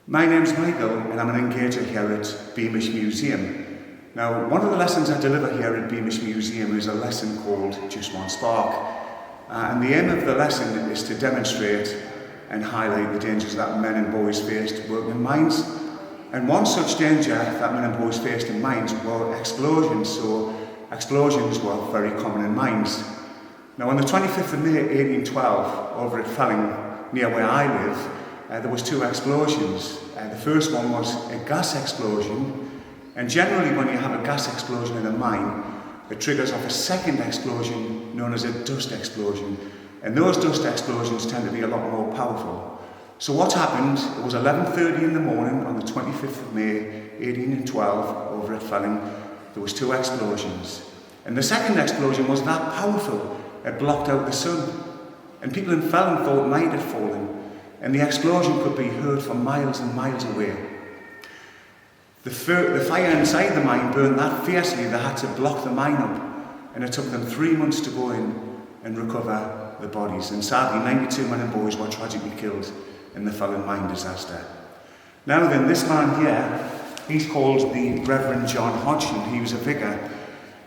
My name's Michael and I'm an engager here at Beamish Museum. Now, one of the lessons I deliver here at Beamish Museum is a lesson called Just One Spark. And the aim of the lesson is to demonstrate and highlight the dangers that men and boys faced working in mines. And one such danger that men and boys faced in mines were explosions. So explosions were very common in mines. Now, on the 25th of May 1812, over at Felling, near where I live, there was two explosions. The first one was a gas explosion, and generally when you have a gas explosion in a mine, it triggers off a second explosion known as a dust explosion, and those dust explosions tend to be a lot more powerful. So what happened, it was 11:30 in the morning on the 25th of May 1812 over at Felling. There was two explosions, and the second explosion was that powerful, it blocked out the sun, and people in Felling thought night had fallen. And the explosion could be heard for miles and miles away. The fire inside the mine burned that fiercely they had to block the mine up, and it took them 3 months to go in and recover the bodies. And sadly, 92 men and boys were tragically killed in the Felling mine disaster. Now then, this man here, he's called the Reverend John Hodgson. He was a vicar,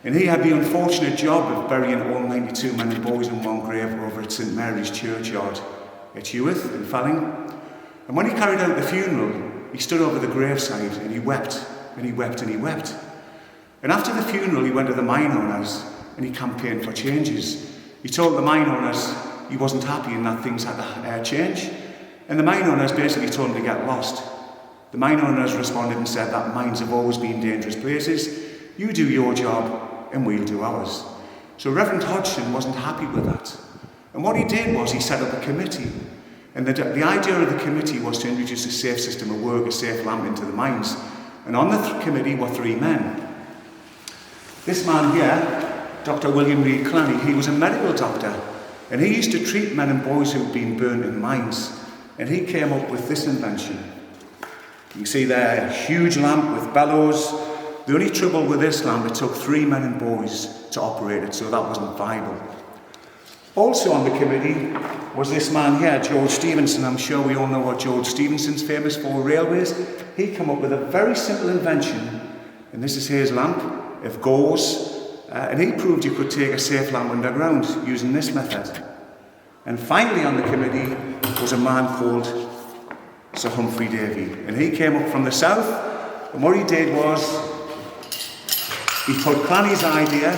and he had the unfortunate job of burying all 92 men and boys in one grave over at St Mary's churchyard at Heworth in Felling. And when he carried out the funeral, he stood over the graveside and he wept and he wept and he wept. And after the funeral, he went to the mine owners and he campaigned for changes. He told the mine owners he wasn't happy and that things had to change. And the mine owners basically told him to get lost. The mine owners responded and said that mines have always been dangerous places. You do your job and we'll do ours. So Reverend Hodgson wasn't happy with that. And what he did was he set up a committee. And the idea of the committee was to introduce a safe system of work, a safe lamp into the mines. And on the committee were three men. This man here, Dr. William Reed Clanny, he was a medical doctor. And he used to treat men and boys who'd been burned in mines. And he came up with this invention. You can see there, a huge lamp with bellows. The only trouble with this lamp, it took 3 men and boys to operate it, so that wasn't viable. Also on the committee was this man here, George Stephenson. I'm sure we all know what George Stephenson's famous for, railways. He came up with a very simple invention, and this is his lamp of gauze, and he proved you could take a safe lamp underground using this method. And finally on the committee was a man called Sir Humphrey Davy, and he came up from the south, and what he did was he put Clanny's idea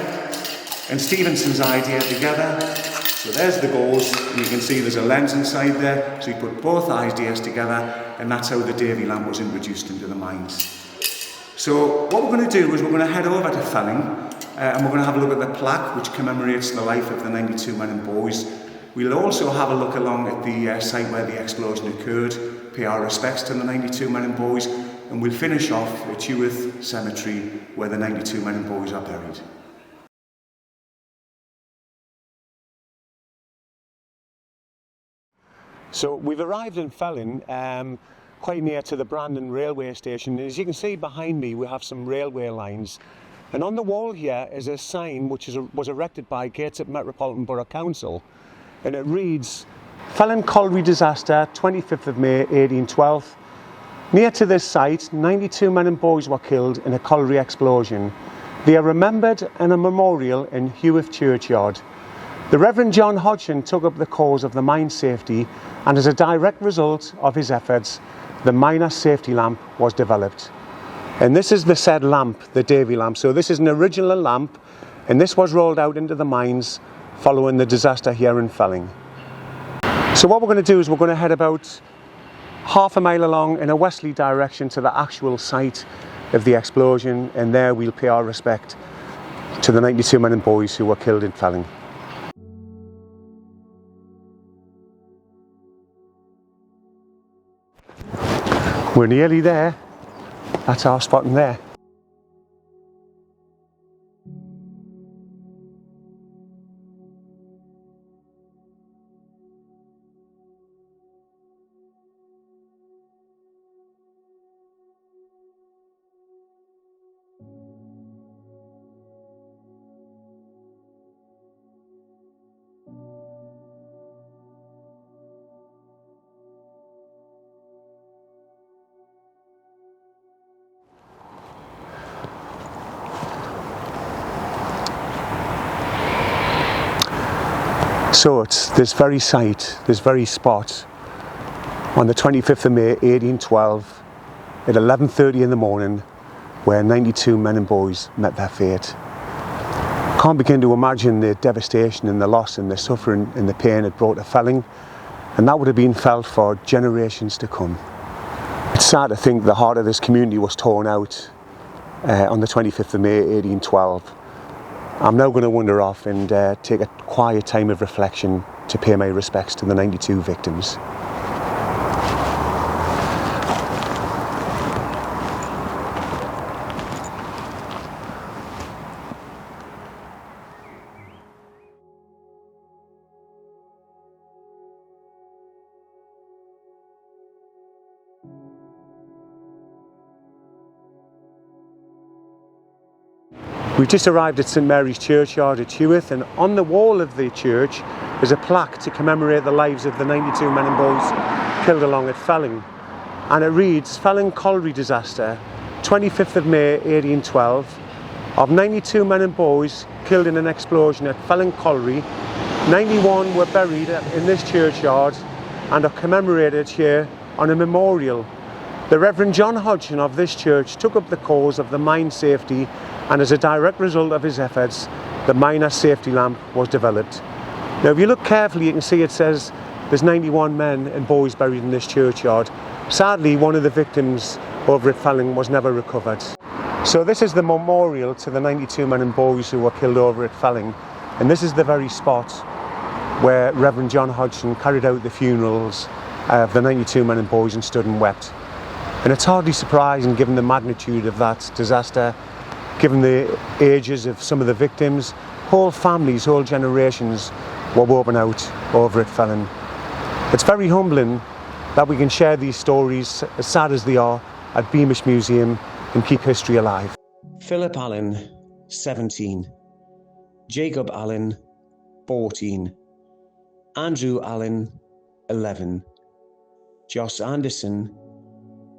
and Stephenson's idea together. So there's the gauze, and you can see there's a lens inside there, so he put both ideas together, and that's how the Davy lamp was introduced into the mines. So what we're going to do is we're going to head over to Felling, and we're going to have a look at the plaque which commemorates the life of the 92 men and boys. We'll also have a look along at the site where the explosion occurred, pay our respects to the 92 men and boys, and we'll finish off at Heworth Cemetery where the 92 men and boys are buried. So we've arrived in Felling, quite near to the Brandon railway station. As you can see behind me, we have some railway lines. And on the wall here is a sign which was erected by Gateshead Metropolitan Borough Council. And it reads, Felling Colliery disaster, 25th of May 1812. Near to this site, 92 men and boys were killed in a colliery explosion. They are remembered in a memorial in Heworth churchyard. The Reverend John Hodgson took up the cause of the mine safety, and as a direct result of his efforts, the miner safety lamp was developed. And this is the said lamp, the Davy lamp. So this is an original lamp, and this was rolled out into the mines following the disaster here in Felling. So what we're going to do is we're going to head about half a mile along in a westerly direction to the actual site of the explosion, and there we'll pay our respect to the 92 men and boys who were killed in Felling. We're nearly there. That's our spot in there. So it's this very site, this very spot, on the 25th of May 1812 at 11:30 in the morning, where 92 men and boys met their fate. Can't begin to imagine the devastation and the loss and the suffering and the pain it brought to Felling, and that would have been felt for generations to come. It's sad to think the heart of this community was torn out on the 25th of May 1812. I'm now going to wander off and take a quiet time of reflection to pay my respects to the 92 victims. We've just arrived at St Mary's Churchyard at Heworth, and on the wall of the church is a plaque to commemorate the lives of the 92 men and boys killed along at Felling. And it reads, Felling Colliery disaster, 25th of May 1812. Of 92 men and boys killed in an explosion at Felling Colliery, 91 were buried in this churchyard and are commemorated here on a memorial. The Reverend John Hodgson of this church took up the cause of the mine safety, and as a direct result of his efforts, the miner safety lamp was developed. Now if you look carefully, you can see it says there's 91 men and boys buried in this churchyard. Sadly, one of the victims over at Felling was never recovered. So this is the memorial to the 92 men and boys who were killed over at Felling, and this is the very spot where Reverend John Hodgson carried out the funerals of the 92 men and boys and stood and wept. And it's hardly surprising, given the magnitude of that disaster, given the ages of some of the victims, whole families, whole generations were woven out over at Felling. It's very humbling that we can share these stories, as sad as they are, at Beamish Museum and keep history alive. Philip Allen, 17. Jacob Allen, 14. Andrew Allen, 11. Joss Anderson,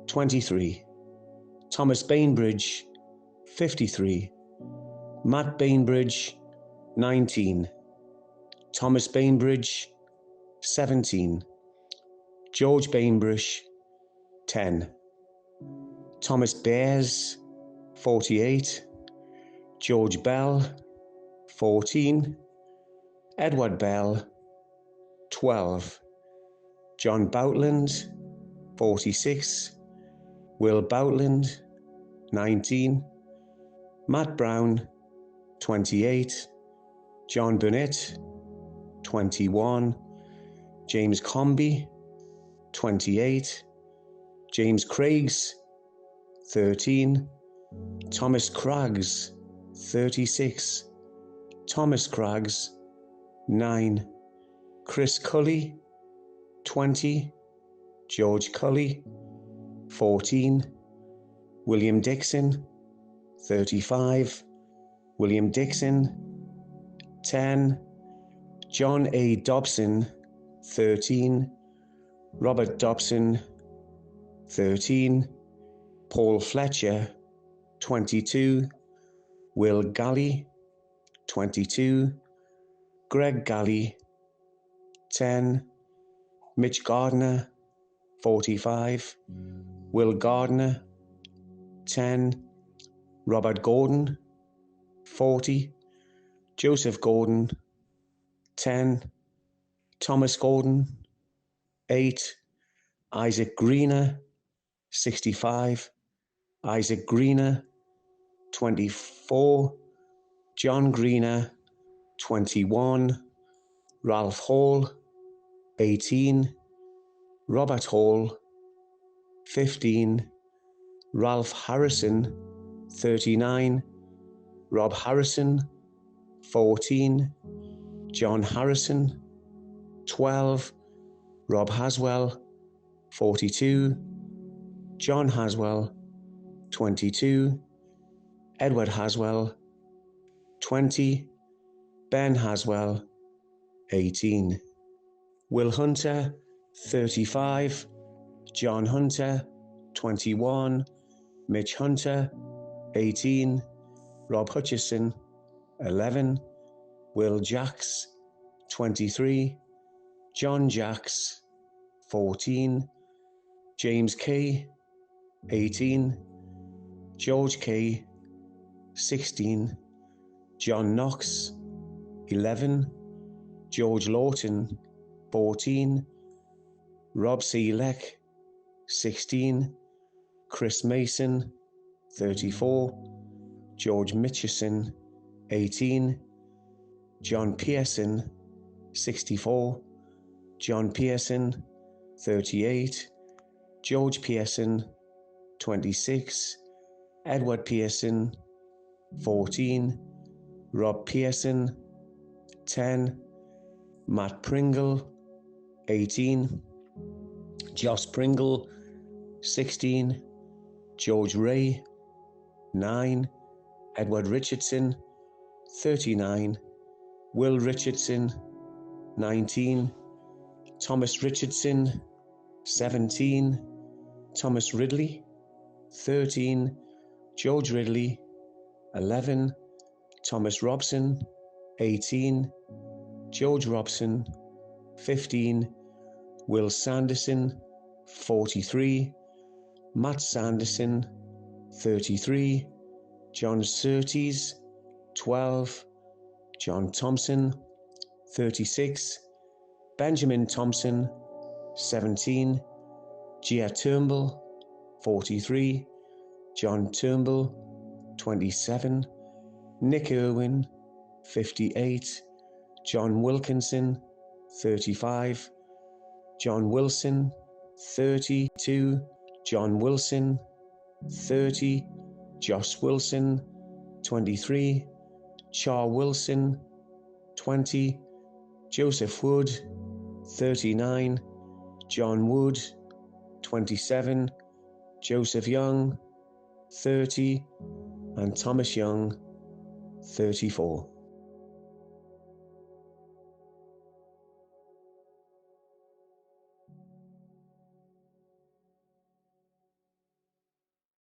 23. Thomas Bainbridge, 53. Matt Bainbridge, 19. Thomas Bainbridge, 17. George Bainbridge, 10. Thomas Bears, 48. George Bell, 14. Edward Bell, 12. John Boutland, 46. Will Boutland, 19. Matt Brown, 28. John Burnett, 21. James Comby, 28. James Craigs, 13. Thomas Craggs, 36. Thomas Craggs, 9. Chris Cully, 20. George Cully, 14. William Dixon, 35. William Dixon, 10. John A. Dobson, 13. Robert Dobson, 13. Paul Fletcher, 22. Will Galley, 22. Greg Galley, 10. Mitch Gardner, 45. Will Gardner, 10. Robert Gordon, 40. Joseph Gordon, 10. Thomas Gordon, 8. Isaac Greener, 65. Isaac Greener, 24. John Greener, 21. Ralph Hall, 18. Robert Hall, 15. Ralph Harrison, 39. Rob Harrison, 14. John Harrison, 12. Rob Haswell, 42. John Haswell, 22. Edward Haswell, 20. Ben Haswell, 18. Will Hunter, 35. John Hunter, 21. Mitch Hunter, 18. Rob Hutchison, 11. Will Jacks, 23, John Jacks, 14, James K, 18, George K, 16, John Knox, 11, George Lawton, 14, Rob C. Leck, 16, Chris Mason, 34, George Mitchison, 18, John Pearson, 64, John Pearson, 38, George Pearson, 26, Edward Pearson, 14, Rob Pearson, 10, Matt Pringle, 18, Joss Pringle, 16, George Ray, 9, Edward Richardson, 39, Will Richardson, 19, Thomas Richardson, 17, Thomas Ridley, 13, George Ridley, 11, Thomas Robson, 18, George Robson, 15, Will Sanderson, 43, Matt Sanderson, 33, John Surtees, 12, John Thompson, 36, Benjamin Thompson, 17, Gia Turnbull, 43, John Turnbull, 27, Nick Irwin, 58, John Wilkinson, 35, John Wilson, 32, John Wilson, 30, Josh Wilson, 23, Char Wilson, 20, Joseph Wood, 39, John Wood, 27, Joseph Young, 30, and Thomas Young, 34.